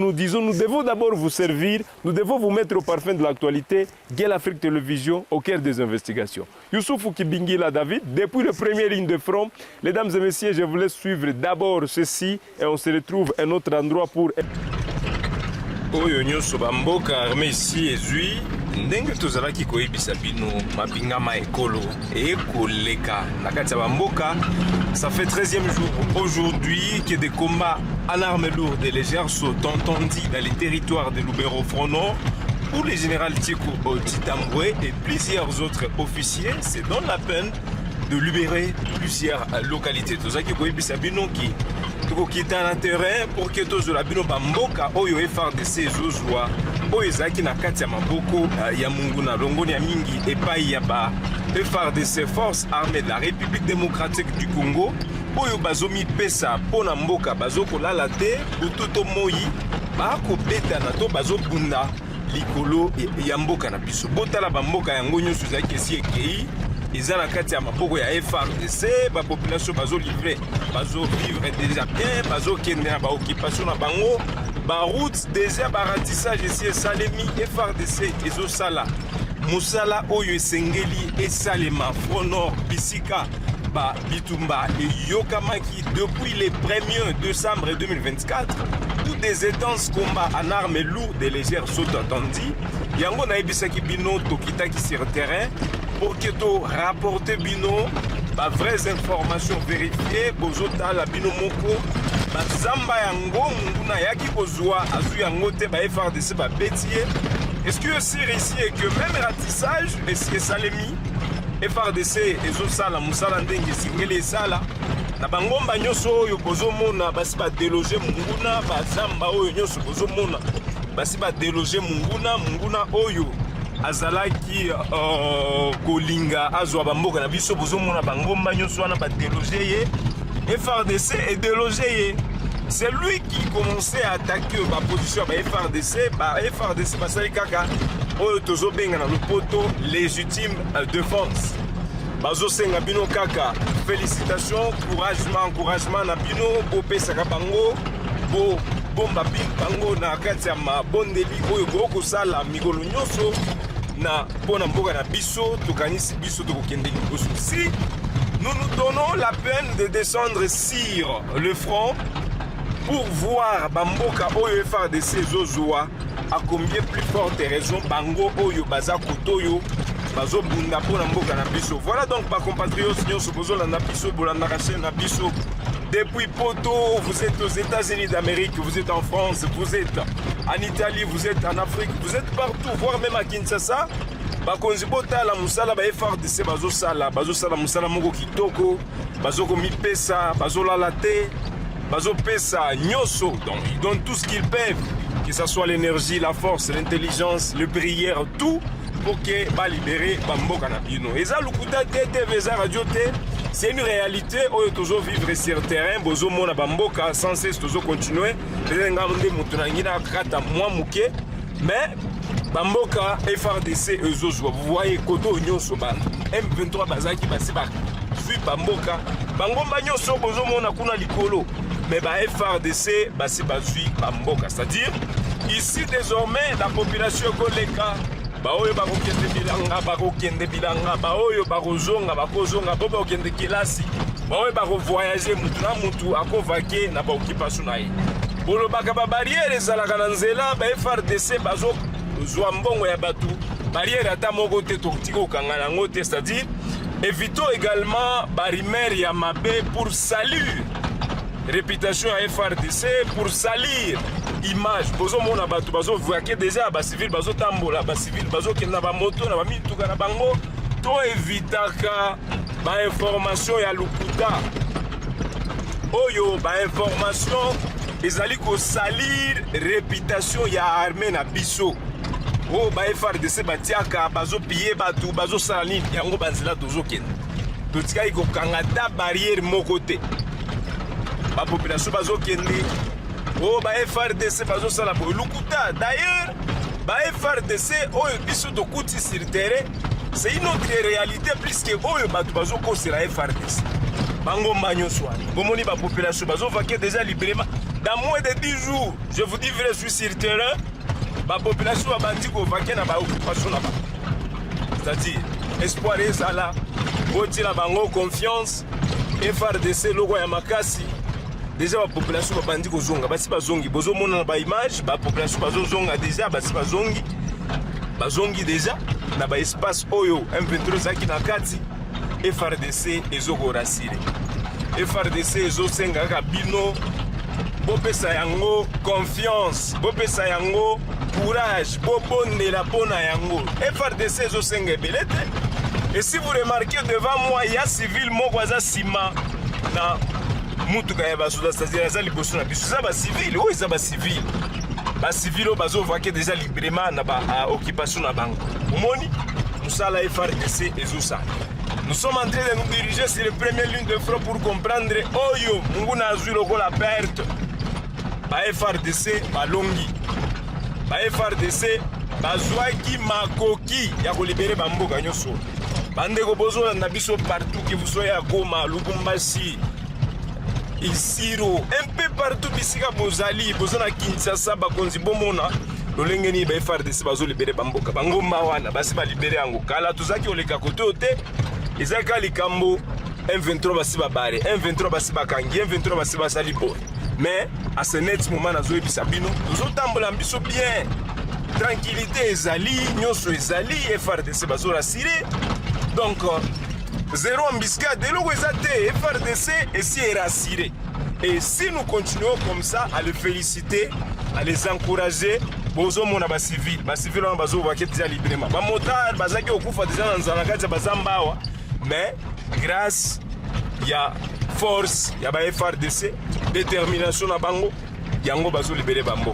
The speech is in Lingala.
Nous disons, nous devons d'abord vous servir, nous devons vous mettre au parfum de l'actualité. Gueule Afrique Télévision, au cœur des investigations. Youssouf Kibingila David, depuis la première ligne de front. Mesdames et messieurs, je vous laisse suivre d'abord ceci et on se retrouve à un autre endroit pour... Oyo nyonso bamboka armée ici ezui ndenge tozalaki koyebisa bino mabingama ekolo ekoleka na kati ya bamboka. Ça fait 13e jour aujourd'hui que des combats en armes lourdes et légères sont entendus dans les territoires de Lubero Front Nord où le général Tiko Titambwe et plusieurs autres officiers se donnent la peine de libérer plusieurs localités. Tozaki koyebisa bino ki quitter un terrain pour que tous les bino bamboka oyo FARDC ezozwa oyo ezaki na kati ya maboko ya munguna longoni ya mingi epai ya ba FARDC Force Armée de la République démocratique du Congo oyo bazomi pesa pona mboka bazokolala te bututo moi bakobeta na to bazobunda likolo ya mboka na biso botala bamboka yango nyonso ezaki esi ekei eza na kati ya maboko ya FARDC ba population bazolivre bazovivre déjà bien bazokende na baoccupation na bango ba route déjà ba ratissage esi esalemi FARDC ezosala mosala oyo esengeli esalema Front Nord bisika ba bitumba eyokamaki depuis le 1er décembre 2024 tous des intenses combats en armes lourdes et légères sont entendus yango na ebisaki bino tokitaki sur terrain pour que tu rapportes bino ba vraies informations vérifiées bozota la bino moko ba zamba yango nguna yaki kozwa azu yango te ba FARDC ba bétier. Est-ce que c'est ici et que même ratissage est salemi FARDC ezosala musala ndenge singeli sala na bangomba nyonso oyo bozomona basi ba déloger munguna ba zamba oyo nyonso bozomona basi ba déloger munguna oyo azalaki kolinga azwa bamboka na biso bozomona bangomba nyonso wana badeloge ye FARDC et déloge ye. C'est lui qui commençait à attaquer la position de FARDC basali kaka oyo tozobenga na lopoto légitime défense bazosenga bino kaka félicitations encouragement na bino bopesaka bango bomba bango na kati ya mabondeli oyo bokosala mikolo nyonso na pona mboka na biso tokanisi biso tokokende liboso. Si nous nous donnons la peine de descendre sur le front pour voir bamboka oyo FARDC zozwa à combien plus forte raison bango oyo baza kotoyo bazo bunda pona mboka na biso. Voilà donc ba compatriotes nyonso bozolanda biso bolanda chaîne na biso. Depuis Poto, vous êtes aux États-Unis d'Amérique, vous êtes en France, vous êtes en Italie, vous êtes en Afrique, vous êtes partout, voire même à Kinshasa. Bakonzi bota la musala ba FARDC bazosala musala moko kitoko, bazoko mi pesa, bazola laté, bazo pesa nyoso. Donc ils donnent tout ce qu'ils peuvent, que ce soit l'énergie, la force, l'intelligence, le prière, tout pour que ba libérer bamboka na bino. Eza lukuta TV eza radio te. C'est une réalité où il toujours vivre sur le terrain, bozo mona bamboka sans cesse toujours continuer. Mais bamboka FARDC ezozwa. Vous voyez koto nyonso ban M23 bazaki basiba suit bamboka. Bangomba nyonso bozo mona kuna likolo. Mais ba FARDC basiba suit bamboka. C'est-à-dire ici désormais la population koleka baoyo bakokende bilanga baoyo bakozonga boba okende kelasi baoyo bakovoyager mutu na mutu akovake na baoccupation na ye bolobaka babariere ezalaka na nzela ba FARDC bazozwa mbongo ya batu barrière ata moko te tokotika kokanga nango te. C'est-à-dire évitons également barimere ya mabe pour salir réputation ya FARDC, pour salir image bozo mona bato bazo voyaké déjà ba civil bazo tambola ba civil bazo kenda ba moto na ba mituka na bango to evitaka ba information ya lukuta oyo ba information ezali ko salir réputation ya armée na biso o ba FARDC batiaka bazo piller bato bazo salini yango banzela tozo kenda totika iko kanga ta barrière moko te ba population bazo kende. Oh, ba FARDC bazo sala bo lukuta. D'ailleurs, ba FARDC oyo biso to kuti sur terrain, c'est une autre réalité puisque oyo bato bazo ko sera FARDC. Bango manyo swani. Bomoni ba population bazo vaquer déjà librement. dans moins de 10 jours, je vous dis vrai, je suis sur le terrain, la population va bandi ko vaquer na ba occupation là-bas. C'est-à-dire, espoir est là, boti la bango confiance, FRDC logo ya makasi. Déjà la population va bandi ko zonga, basi bazongi, bozo mona na ba image, ba population bazo zonga déjà, basi bazongi déjà na ba espace oyo M23 zaki na kati, FRDC ezoko rasire. FRDC ezosenga ka bino bopesa yango confiance, bopesa yango courage, bobondela pona yango. FRDC ezosenga belete. Et si vous remarquez devant moi, il y a civil mokwaza sima na mutuka ya basuda, c'est-à-dire ça liboso na biso ça ba civil, oui ça ba civil. Ba civil bazo vaquer déjà librement na ba occupation na bango. Omoni musala FRDC ezosala. Nous sommes en train de nous diriger sur les premières lignes de front pour comprendre Oyo, Munguna Azul la perte. Ba FRDC, Balongi. Ba FRDC, Bazouaki Makoki, ya ko libérer Bamboka Nyoso. Bande ko bozo na biso partout que vous soyez à Goma, Lubumbashi, Isiro, un peu partout bisika bozali, bozana Kinshasa, Bakonzi Bomona. Lolengeni ba FRDC bazo libérer Bamboka. Bangomba wana basi ba libérer yango. Kala tuzaki oleka kote ote. Ezaka likambo M23 basi babare, M23 basi bakangi, M23 basi basali bo. Mais à ce net moment nazo ebisa bino, tozotambola biso bien. Tranquillité ezali, nyonso ezali, FRDC bazo rassuré. Donc zéro embuscade, eloko ezate, FRDC esi est rassuré. Et si nous continuons comme ça à les féliciter, à les encourager, bozo mona ba civil on bazo vaquer déjà librement. Ba motard bazaki okufa déjà dans zanakati bazambawa. Mais grâce ya force ya ba FRDC, détermination na bango, yango bazo libérer bambo.